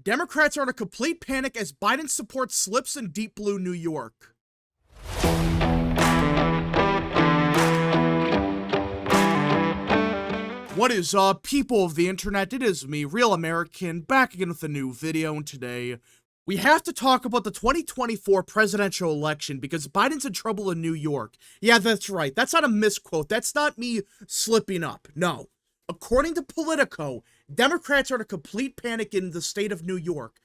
Democrats are in a complete panic as Biden's support slips in deep blue New York. What is up, people of the internet? It is me, Real American, back again with a new video, and today we have to talk about the 2024 presidential election because Biden's in trouble in New York. Yeah, that's right. That's not a misquote. That's not me slipping up. No. According to Politico, Democrats are in a complete panic in the state of New York.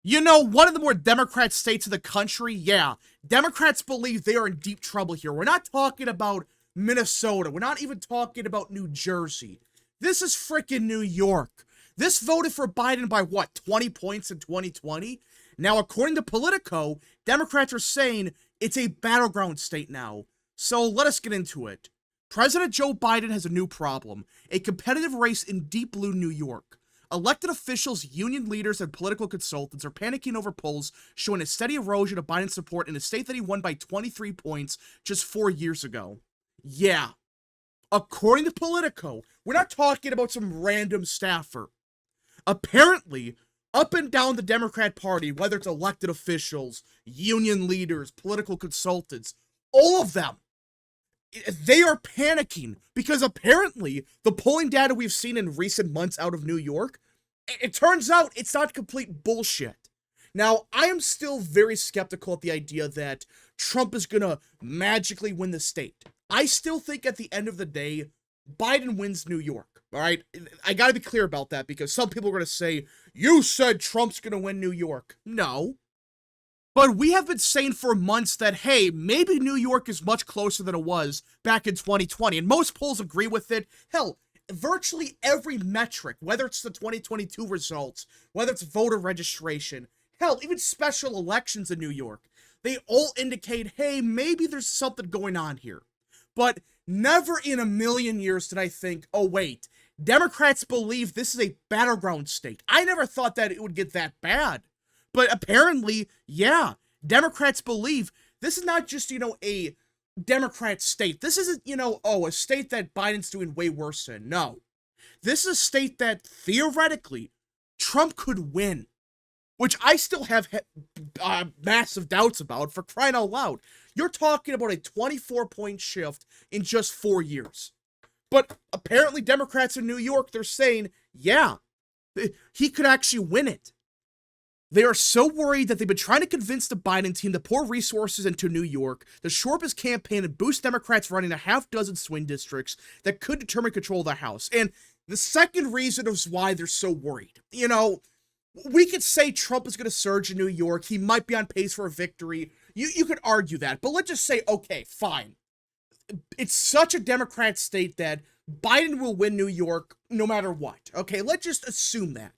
You know, one of the more Democrat states in the country, yeah. Democrats believe they are in deep trouble here. We're not talking about Minnesota. We're not even talking about New Jersey. This is frickin' New York. This voted for Biden by what, 20 points in 2020? Now, according to Politico, Democrats are saying it's a battleground state now. So let us get into it. President Joe Biden has a new problem, a competitive race in deep blue New York. Elected officials, union leaders, and political consultants are panicking over polls showing a steady erosion of Biden's support in a state that he won by 23 points just 4 years ago. Yeah. According to Politico, we're not talking about some random staffer. Apparently, up and down the Democrat Party, whether it's elected officials, union leaders, political consultants, all of them, they are panicking because apparently the polling data we've seen in recent months out of New York, it turns out it's not complete bullshit. Now, I am still very skeptical at the idea that Trump is gonna magically win the state. I still think at the end of the day, Biden wins New York, all right? I gotta be clear about that because some people are gonna say, you said Trump's gonna win New York. No. But we have been saying for months that, hey, maybe New York is much closer than it was back in 2020, and most polls agree with it. Hell, virtually every metric, whether it's the 2022 results, whether it's voter registration, hell, even special elections in New York, they all indicate, hey, maybe there's something going on here. But never in a million years did I think, oh wait, Democrats believe this is a battleground state. I never thought that it would get that bad. But apparently, yeah, Democrats believe this is not just, a Democrat state. This isn't, a state that Biden's doing way worse in. No. This is a state that, theoretically, Trump could win. Which I still have massive doubts about, for crying out loud. You're talking about a 24-point shift in just 4 years. But apparently Democrats in New York, they're saying, yeah, he could actually win it. They are so worried that they've been trying to convince the Biden team to pour resources into New York, to shore up his campaign and boost Democrats running a half dozen swing districts that could determine control of the House. And the second reason is why they're so worried. We could say Trump is going to surge in New York. He might be on pace for a victory. You could argue that. But let's just say, okay, fine. It's such a Democrat state that Biden will win New York no matter what. Okay, let's just assume that.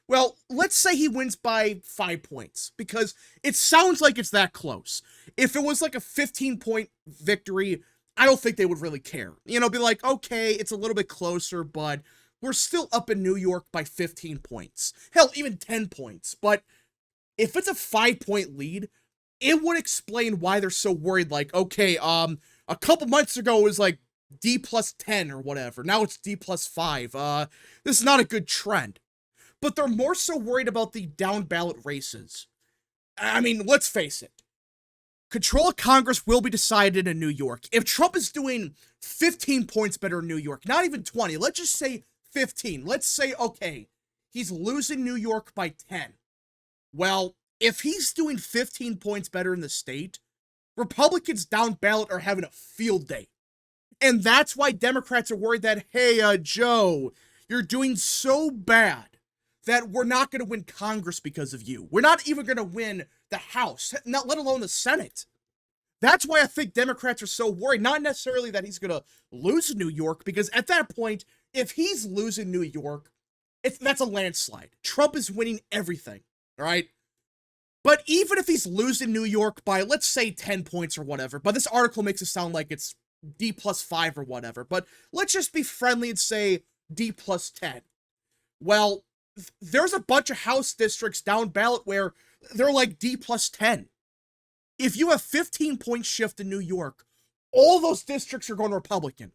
Well, let's say he wins by 5 points, because it sounds like it's that close. If it was like a 15-point victory, I don't think they would really care. Be like, okay, it's a little bit closer, but we're still up in New York by 15 points. Hell, even 10 points. But if it's a 5-point lead, it would explain why they're so worried. Like, okay, a couple months ago it was like D plus 10 or whatever. Now it's D plus 5. This is not a good trend. But they're more so worried about the down-ballot races. I mean, let's face it. Control of Congress will be decided in New York. If Trump is doing 15 points better in New York, not even 20, let's just say 15. Let's say, okay, he's losing New York by 10. Well, if he's doing 15 points better in the state, Republicans down-ballot are having a field day. And that's why Democrats are worried that, hey, Joe, you're doing so bad that we're not going to win Congress because of you. We're not even going to win the House, not let alone the Senate. That's why I think Democrats are so worried. Not necessarily that he's going to lose New York, because at that point, if he's losing New York, that's a landslide. Trump is winning everything, all right? But even if he's losing New York by, let's say, 10 points or whatever, but this article makes it sound like it's D plus 5 or whatever, but let's just be friendly and say D plus 10. Well, there's a bunch of House districts down ballot where they're like D plus 10. If you have 15-point shift in New York, all those districts are going Republican.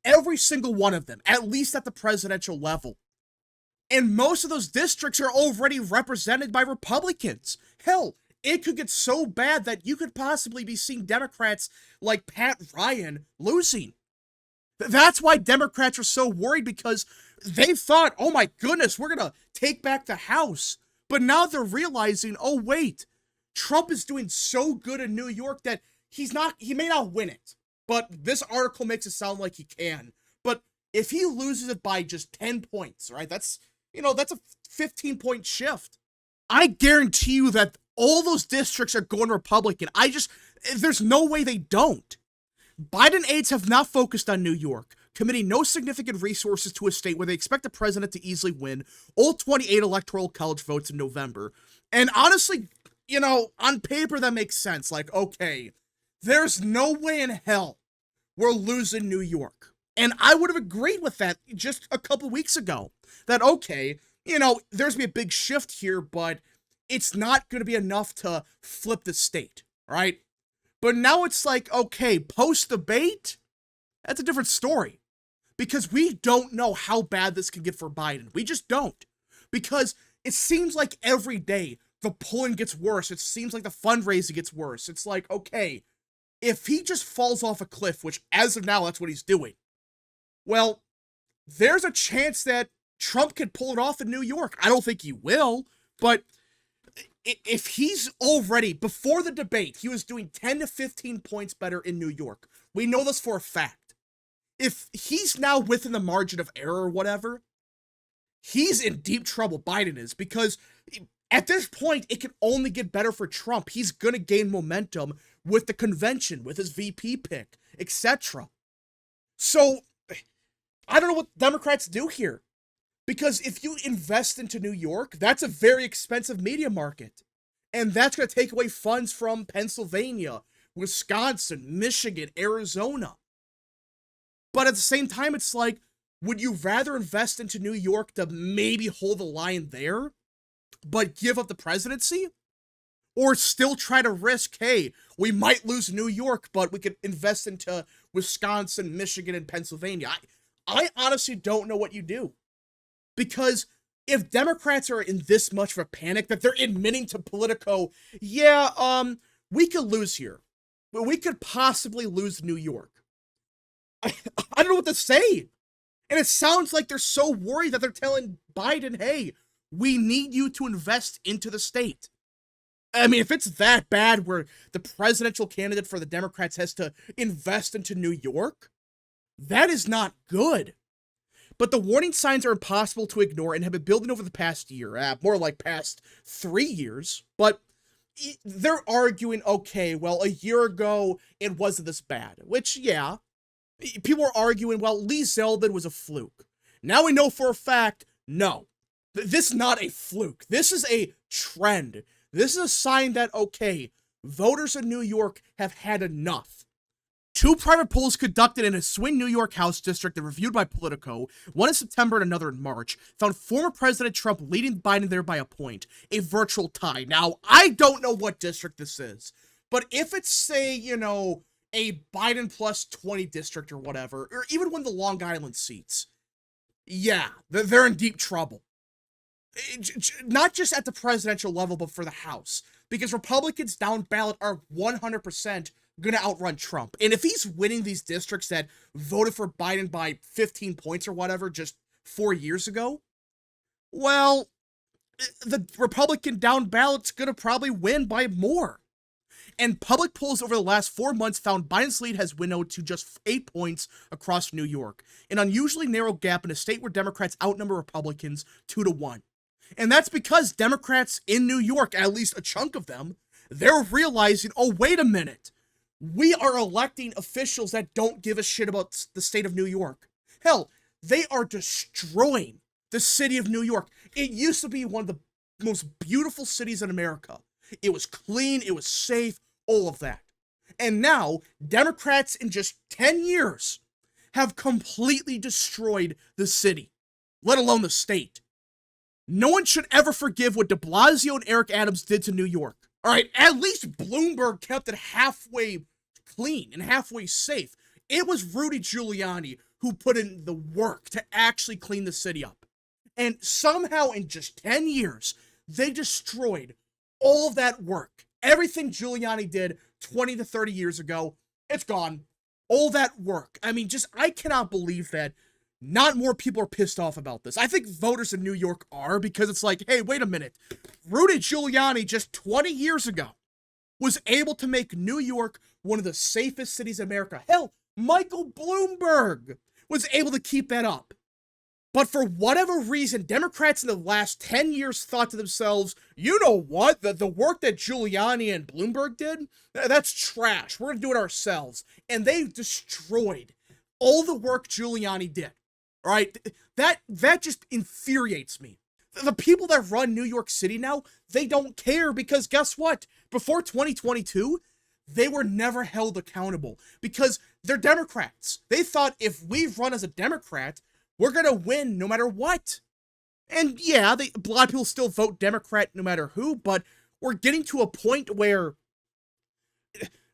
Every single one of them, at least at the presidential level. And most of those districts are already represented by Republicans. Hell, it could get so bad that you could possibly be seeing Democrats like Pat Ryan losing. That's why Democrats are so worried, because they thought, oh my goodness, we're going to take back the House. But now they're realizing, oh wait, Trump is doing so good in New York that he may not win it. But this article makes it sound like he can. But if he loses it by just 10 points, right, that's a 15-point shift. I guarantee you that all those districts are going Republican. There's no way they don't. Biden aides have not focused on New York, committing no significant resources to a state where they expect the president to easily win all 28 electoral college votes in November. And honestly, on paper that makes sense. Like, okay, there's no way in hell we're losing New York. And I would have agreed with that just a couple weeks ago. That, okay, there's going to be a big shift here, but it's not going to be enough to flip the state, right? But now it's like, okay, post-debate, that's a different story. Because we don't know how bad this can get for Biden. We just don't. Because it seems like every day the polling gets worse. It seems like the fundraising gets worse. It's like, okay, if he just falls off a cliff, which as of now, that's what he's doing, well, there's a chance that Trump could pull it off in New York. I don't think he will, but if he's already, before the debate, he was doing 10 to 15 points better in New York. We know this for a fact. If he's now within the margin of error or whatever, he's in deep trouble, Biden is, because at this point, it can only get better for Trump. He's going to gain momentum with the convention, with his VP pick, etc. So, I don't know what Democrats do here. Because if you invest into New York, that's a very expensive media market. And that's going to take away funds from Pennsylvania, Wisconsin, Michigan, Arizona. But at the same time, it's like, would you rather invest into New York to maybe hold the line there, but give up the presidency? Or still try to risk, hey, we might lose New York, but we could invest into Wisconsin, Michigan, and Pennsylvania. I honestly don't know what you do. Because if Democrats are in this much of a panic that they're admitting to Politico, we could lose here. But we could possibly lose New York. I don't know what to say. And it sounds like they're so worried that they're telling Biden, hey, we need you to invest into the state. I mean, if it's that bad where the presidential candidate for the Democrats has to invest into New York, that is not good. But the warning signs are impossible to ignore and have been building over the past year, more like past 3 years. But they're arguing, okay, well, a year ago, it wasn't this bad. Which, yeah, people are arguing, well, Lee Zeldin was a fluke. Now we know for a fact, no. This is not a fluke. This is a trend. This is a sign that, okay, voters in New York have had enough. 2 private polls conducted in a swing New York House district and reviewed by Politico, one in September and another in March, found former President Trump leading Biden there by a point, a virtual tie. Now, I don't know what district this is, but if it's, say, a Biden plus 20 district or whatever, or even one of the Long Island seats, yeah, they're in deep trouble. Not just at the presidential level, but for the House, because Republicans down ballot are 100% going to outrun Trump. And if he's winning these districts that voted for Biden by 15 points or whatever just 4 years ago, well, the Republican down ballot's going to probably win by more. And public polls over the last 4 months found Biden's lead has winnowed to just 8 points across New York, an unusually narrow gap in a state where Democrats outnumber Republicans 2-1. And that's because Democrats in New York, at least a chunk of them, they're realizing, oh, wait a minute. We are electing officials that don't give a shit about the state of New York. Hell, they are destroying the city of New York. It used to be one of the most beautiful cities in America. It was clean, it was safe, all of that. And now, Democrats in just 10 years have completely destroyed the city, let alone the state. No one should ever forgive what de Blasio and Eric Adams did to New York. All right, at least Bloomberg kept it halfway clean and halfway safe. It was Rudy Giuliani who put in the work to actually clean the city up. And somehow in just 10 years, they destroyed all of that work. Everything Giuliani did 20 to 30 years ago, it's gone. All that work. I mean, I cannot believe that not more people are pissed off about this. I think voters in New York are, because it's like, hey, wait a minute. Rudy Giuliani just 20 years ago was able to make New York one of the safest cities in America. Hell, Michael Bloomberg was able to keep that up. But for whatever reason, Democrats in the last 10 years thought to themselves, you know what? The work that Giuliani and Bloomberg did, that's trash. We're going to do it ourselves. And they destroyed all the work Giuliani did. All right? That just infuriates me. The people that run New York City now, they don't care, because guess what? Before 2022, they were never held accountable because they're Democrats. They thought if we run as a Democrat, we're going to win no matter what. And yeah, a lot of people still vote Democrat no matter who, but we're getting to a point where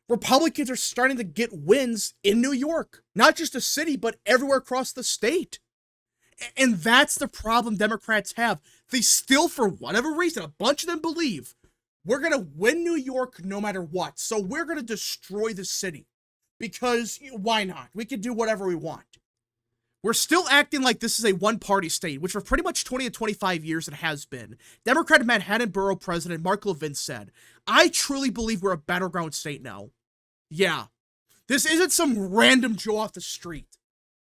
Republicans are starting to get wins in New York. Not just the city, but everywhere across the state. And that's the problem Democrats have. They still, for whatever reason, a bunch of them believe we're going to win New York no matter what. So we're going to destroy the city. Because why not? We can do whatever we want. We're still acting like this is a one-party state, which for pretty much 20 to 25 years it has been. Democratic Manhattan Borough President Mark Levin said, I truly believe we're a battleground state now. Yeah. This isn't some random Joe off the street.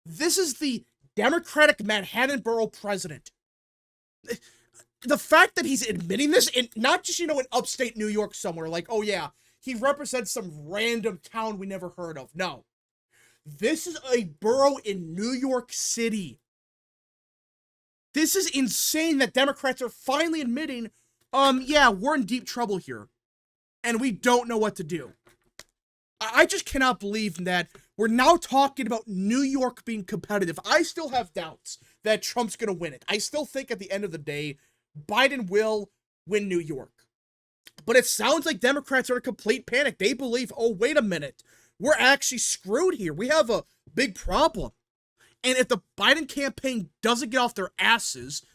This is the Democratic Manhattan Borough President. The fact that he's admitting this, and not just, in upstate New York somewhere, like, oh yeah, he represents some random town we never heard of. No. This is a borough in New York City. This is insane that Democrats are finally admitting, yeah, we're in deep trouble here. And we don't know what to do. I just cannot believe that we're now talking about New York being competitive. I still have doubts that Trump's going to win it. I still think at the end of the day, Biden will win New York. But it sounds like Democrats are in a complete panic. They believe, oh, wait a minute. We're actually screwed here. We have a big problem. And if the Biden campaign doesn't get off their asses,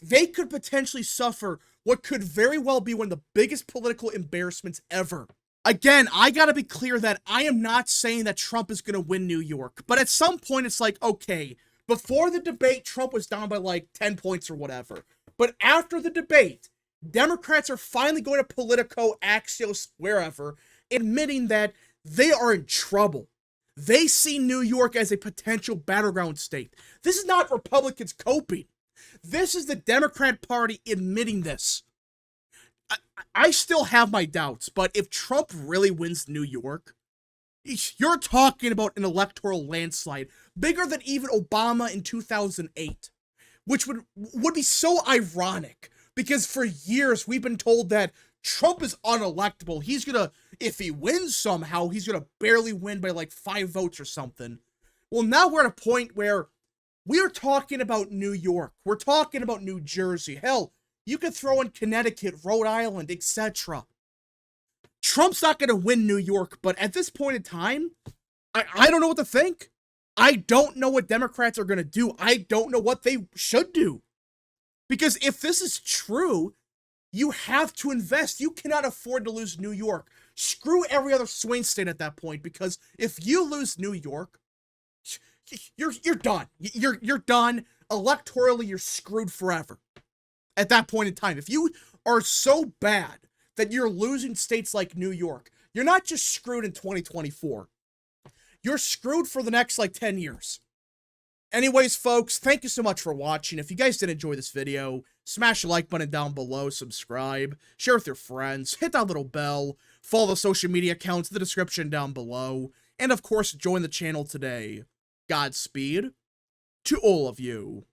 they could potentially suffer what could very well be one of the biggest political embarrassments ever. Again, I gotta be clear that I am not saying that Trump is gonna win New York. But at some point, it's like, okay, before the debate, Trump was down by like 10 points or whatever. But after the debate, Democrats are finally going to Politico, Axios, wherever, admitting that they are in trouble. They see New York as a potential battleground state. This is not Republicans coping. This is the Democrat Party admitting this. I still have my doubts, but if Trump really wins New York, you're talking about an electoral landslide bigger than even Obama in 2008, which would be so ironic because for years we've been told that Trump is unelectable. He's gonna, if he wins somehow, he's gonna barely win by like 5 votes or something. Well, now we're at a point where we are talking about New York. We're talking about New Jersey. Hell, you could throw in Connecticut, Rhode Island, etc. Trump's not gonna win New York, but at this point in time, I don't know what to think. I don't know what Democrats are gonna do. I don't know what they should do. Because if this is true, you have to invest. You cannot afford to lose New York. Screw every other swing state at that point, because if you lose New York, you're done. You're done. Electorally, you're screwed forever. At that point in time, if you are so bad that you're losing states like New York, you're not just screwed in 2024. You're screwed for the next like 10 years. Anyways, folks, thank you so much for watching. If you guys did enjoy this video, smash the like button down below, subscribe, share with your friends, hit that little bell, follow the social media accounts in the description down below, and of course, join the channel today. Godspeed to all of you.